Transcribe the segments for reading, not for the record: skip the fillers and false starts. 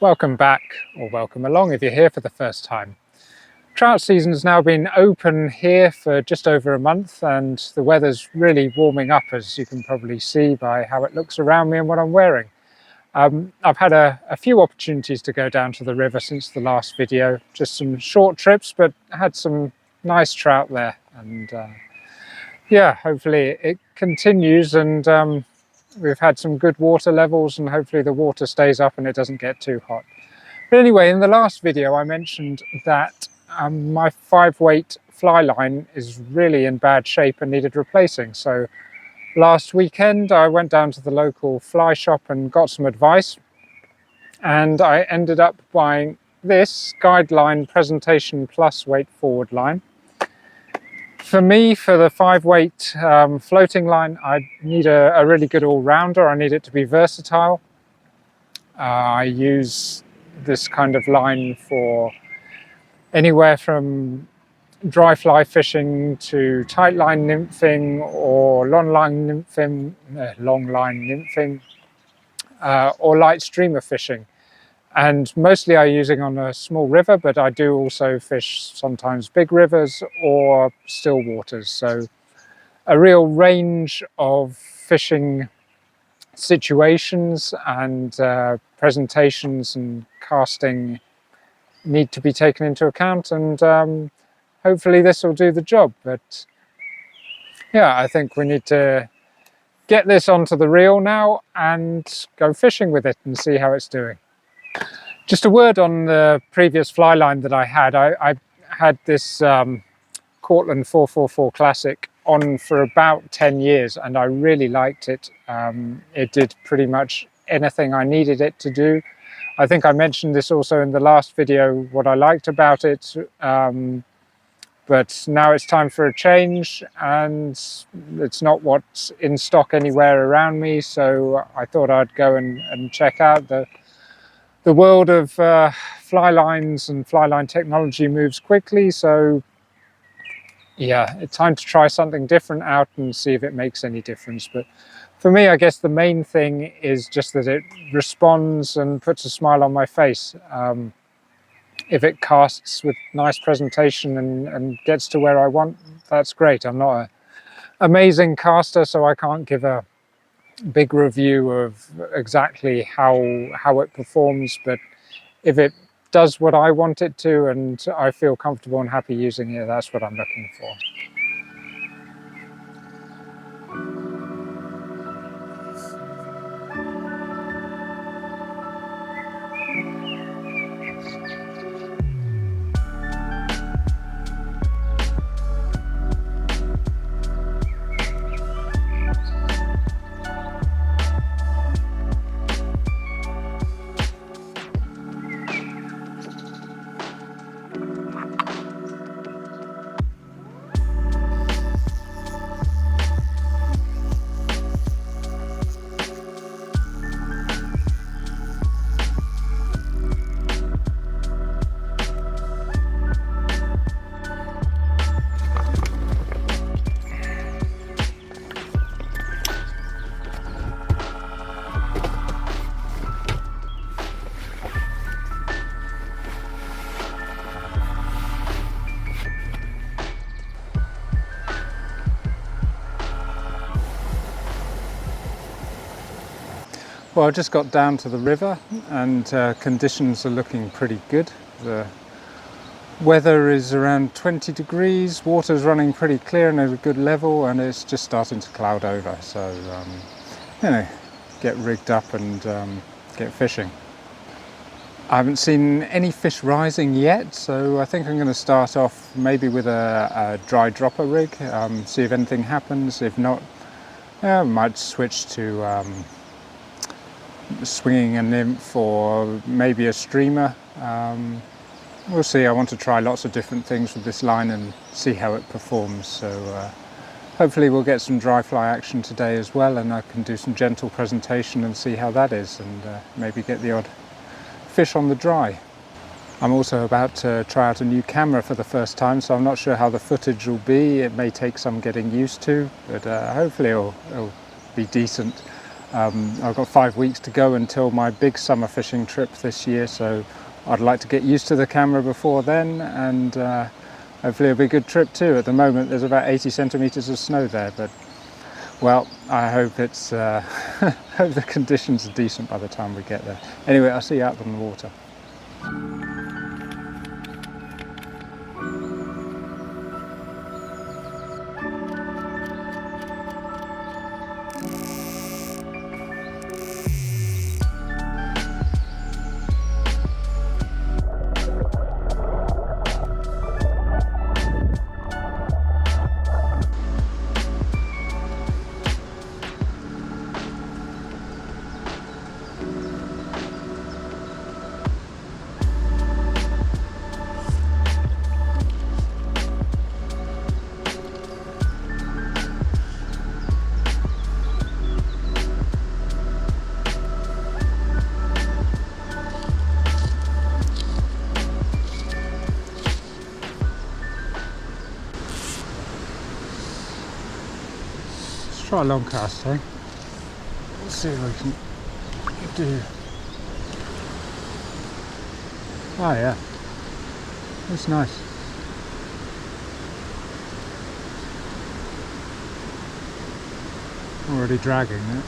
Welcome back, or welcome along if you're here for the first time. Trout season has now been open here for just over a month, and the weather's really warming up, as you can probably see by how it looks around me and what I'm wearing. I've had a few opportunities to go down to the river since the last video, just some short trips, but had some nice trout there, and yeah, hopefully it continues, and we've had some good water levels, and hopefully the water stays up and it doesn't get too hot. But anyway, in the last video I mentioned that my 5-weight fly line is really in bad shape and needed replacing. So last weekend I went down to the local fly shop and got some advice, and I ended up buying this Guideline Presentation Plus weight forward line. For me, for the 5-weight floating line, I need a really good all-rounder. I need it to be versatile. I use this kind of line for anywhere from dry fly fishing to tight line nymphing or long line nymphing, or light streamer fishing. And mostly I'm using on a small river, but I do also fish sometimes big rivers or still waters. So a real range of fishing situations and presentations and casting need to be taken into account, and hopefully this will do the job. But yeah, I think we need to get this onto the reel now and go fishing with it and see how it's doing. Just a word on the previous fly line that I had. I had this Cortland 444 Classic on for about 10 years, and I really liked it. It did pretty much anything I needed it to do. I think I mentioned this also in the last video, what I liked about it, but now it's time for a change, and it's not what's in stock anywhere around me, so I thought I'd go and check out. The world of fly lines and fly line technology moves quickly, so yeah, it's time to try something different out and see if it makes any difference. But for me, I guess the main thing is just that it responds and puts a smile on my face. If it casts with nice presentation and gets to where I want, that's great. I'm not an amazing caster, so I can't give a big review of exactly how it performs, but if it does what I want it to and I feel comfortable and happy using it, that's what I'm looking for. Well, I just got down to the river, and conditions are looking pretty good. The weather is around 20 degrees, water's running pretty clear and at a good level, and it's just starting to cloud over. So, you know, get rigged up and get fishing. I haven't seen any fish rising yet, so I think I'm going to start off maybe with a dry dropper rig, see if anything happens. If not, I might switch to swinging a nymph or maybe a streamer. We'll see. I want to try lots of different things with this line and see how it performs. So hopefully we'll get some dry fly action today as well, and I can do some gentle presentation and see how that is, and maybe get the odd fish on the dry. I'm also about to try out a new camera for the first time, so I'm not sure how the footage will be. It may take some getting used to, but hopefully it'll be decent. I've got 5 weeks to go until my big summer fishing trip this year, so I'd like to get used to the camera before then, and hopefully it'll be a good trip too. At the moment there's about 80 centimetres of snow there, but well, I hope it's hope the conditions are decent by the time we get there. Anyway, I'll see you out on the water. Try a long cast, eh? Let's see what we can do. Oh yeah, that's nice. Already dragging it.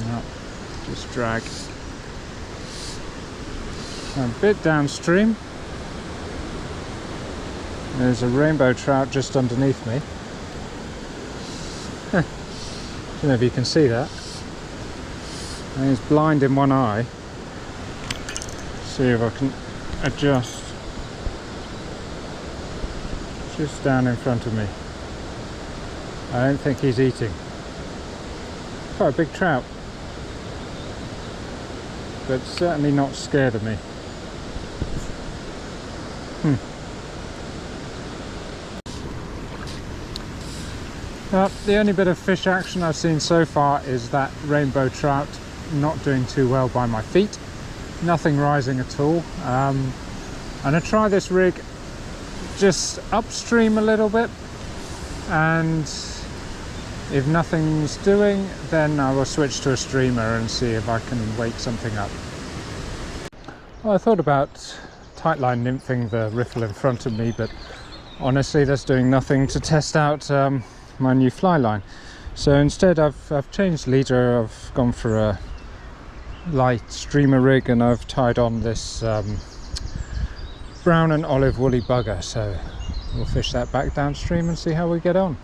No, just drag. A bit downstream. There's a rainbow trout just underneath me. I don't know if you can see that. And he's blind in one eye. See if I can adjust. Just down in front of me. I don't think he's eating. Quite a big trout, but certainly not scared of me. The only bit of fish action I've seen so far is that rainbow trout not doing too well by my feet. Nothing rising at all. I'm going to try this rig just upstream a little bit, and if nothing's doing, then I will switch to a streamer and see if I can wake something up. Well, I thought about tightline nymphing the riffle in front of me, but honestly that's doing nothing to test out my new fly line. So instead I've changed leader. I've gone for a light streamer rig, and I've tied on this brown and olive woolly bugger, so we'll fish that back downstream and see how we get on.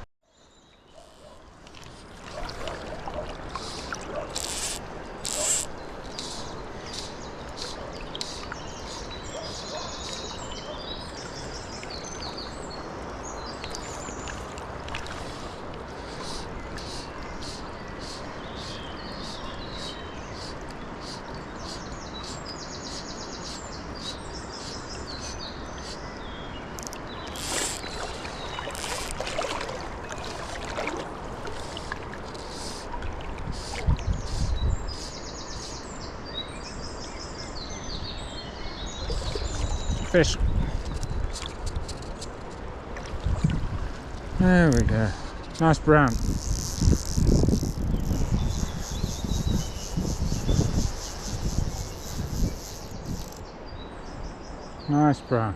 Fish. There we go. Nice brown. Nice brown.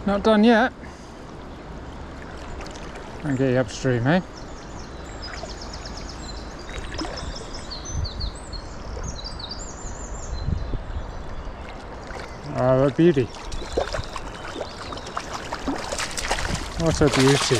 Not done yet. I'll get you upstream, eh? Oh, a beauty. What a beauty.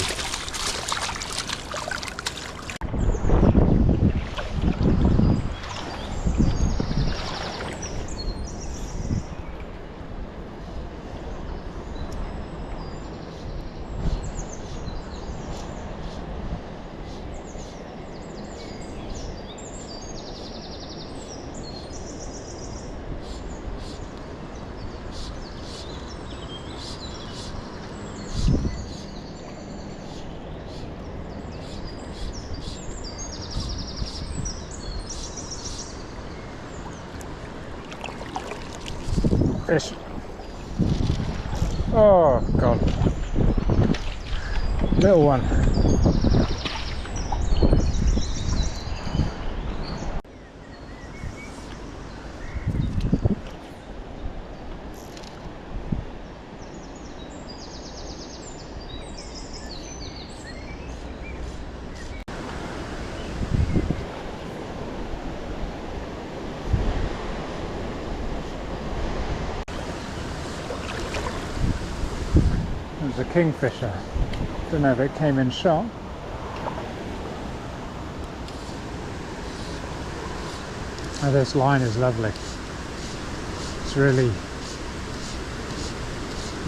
Fish. Oh God. Little one. It was a kingfisher. Don't know if it came in shot. Oh, this line is lovely. It's really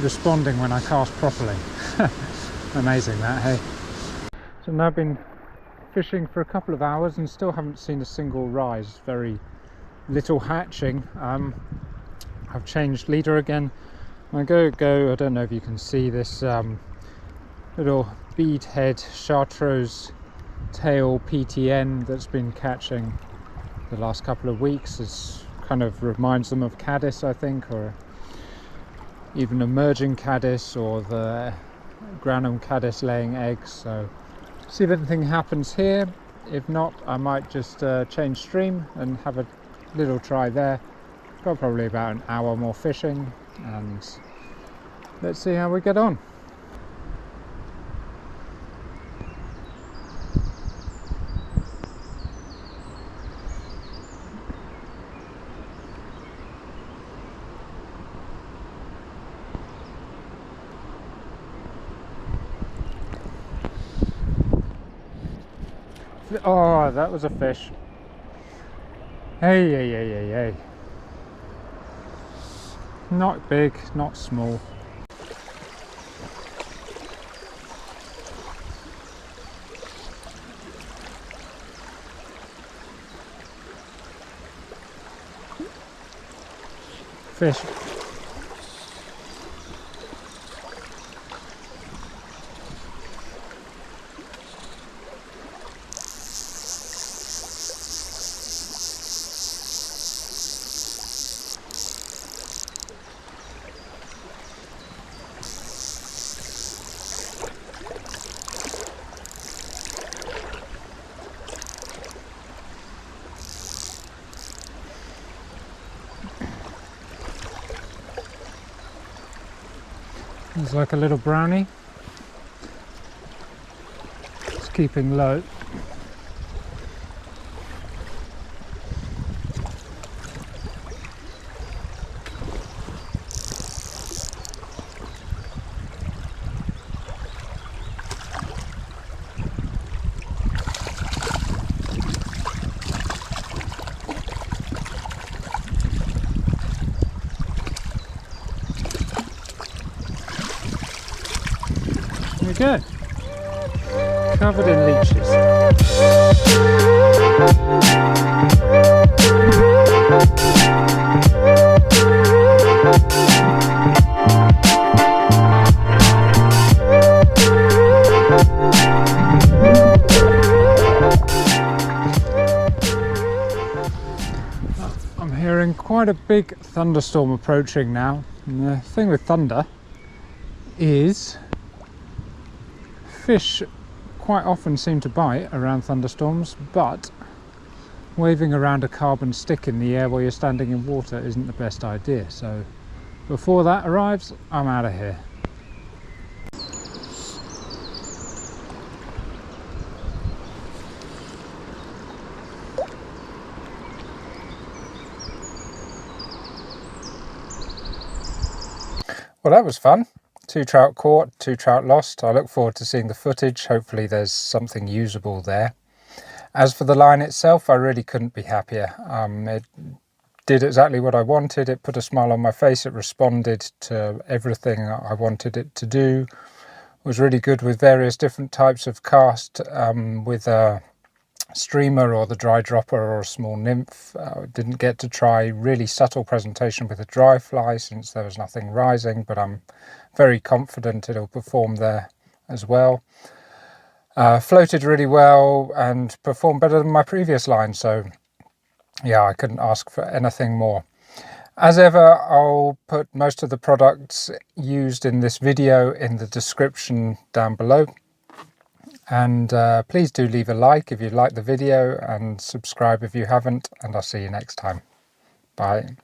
responding when I cast properly. Amazing that, hey? So now I've been fishing for a couple of hours and still haven't seen a single rise. Very little hatching. I've changed leader again. I go, I don't know if you can see this little bead head chartreuse tail PTN that's been catching the last couple of weeks. It kind of reminds them of caddis, I think, or even emerging caddis, or the granum caddis laying eggs. So see if anything happens here. If not, I might just change stream and have a little try there. Got probably about an hour more fishing, and let's see how we get on. Oh, that was a fish. Hey, hey, hey, hey, hey. Not big, not small. Fish. It's like a little brownie. It's keeping low. Good. Covered in leeches. I'm hearing quite a big thunderstorm approaching now. And the thing with thunder is fish quite often seem to bite around thunderstorms, but waving around a carbon stick in the air while you're standing in water isn't the best idea. So before that arrives, I'm out of here. Well, that was fun. 2 trout caught, 2 trout lost. I look forward to seeing the footage. Hopefully there's something usable there. As for the line itself, I really couldn't be happier. It did exactly what I wanted. It put a smile on my face. It responded to everything I wanted it to do. It was really good with various different types of cast, with a streamer or the dry dropper or a small nymph. Didn't get to try really subtle presentation with a dry fly since there was nothing rising, but I'm very confident it'll perform there as well. Floated really well and performed better than my previous line, so yeah, I couldn't ask for anything more. As ever, I'll put most of the products used in this video in the description down below. And please do leave a like if you like the video and subscribe if you haven't, and I'll see you next time. Bye.